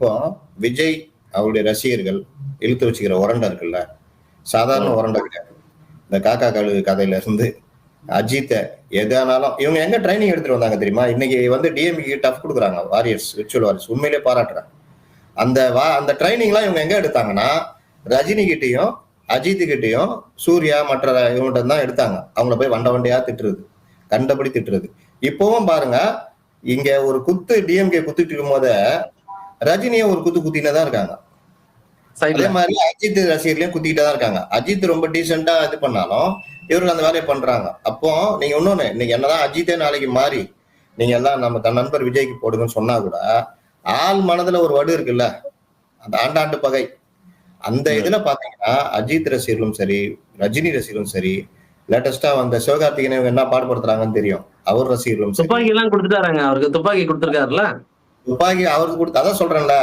இப்போ விஜய் அவருடைய ரசிகர்கள் இழுத்து வச்சுக்கிற உரண்டை இருக்குல்ல, சாதாரண உரண்டை கிடையாது. இந்த காக்கா கழுகு கதையில இருந்து அஜித்தை எதானாலும் இவங்க எங்க ட்ரைனிங் எடுத்துட்டு வந்தாங்க தெரியுமா? இன்னைக்கு வந்து டிஎம்கே டஃப் கொடுக்குறாங்க வாரியர்ஸ், விர்ச்சுவல் வாரியர்ஸ். உண்மையிலே பாராட்டுறேன். அந்த ட்ரைனிங்லாம் இவங்க எங்க எடுத்தாங்கன்னா ரஜினி கிட்டையும் அஜித் கிட்டையும் சூர்யா மற்ற இவங்ககிட்ட தான் எடுத்தாங்க. அவங்கள போய் வண்ட வண்டையா திட்டுறது, கண்டபடி திட்டுறது. இப்பவும் பாருங்க, இங்க ஒரு குத்து டிஎம்கே குத்திட்டு இருக்கும் போத ரஜினியை ஒரு குத்து குத்தினே தான் இருக்காங்க. அதே மாதிரி அஜித் ரசிகர்களையும் குத்திக்கிட்டே தான் இருக்காங்க. அஜித் ரொம்ப டீசெண்டா இது பண்ணாலும் இவர்கள் அந்த வேலையை பண்றாங்க. அப்போ நீங்க இன்னொன்னு, இன்னைக்கு என்னதான் அஜித்தே நாளைக்கு மாறி நீங்க எல்லாம் நம்ம தன் நண்பர் விஜய்க்கு போடுங்கன்னு சொன்னா கூட ஆள் மனதுல ஒரு வடு இருக்குல்ல, அந்த ஆண்டாண்டு பகை. அந்த இதுல பாத்தீங்கன்னா அஜித் ரசிகர்களும் சரி, ரஜினி ரசிகர்களும் சரி, லேட்டஸ்டா வந்த சிவகார்த்திகேயன் என்ன பாடுபடுத்துறாங்கன்னு தெரியும். அவர் ரசிகர்களும் துப்பாக்கி எல்லாம் கொடுத்துட்டாராங்க, அவருக்கு துப்பாக்கி கொடுத்துருக்காருல்ல. துப்பாக்கி அவருக்கு கொடுத்து, அதான் சொல்றேன்ல,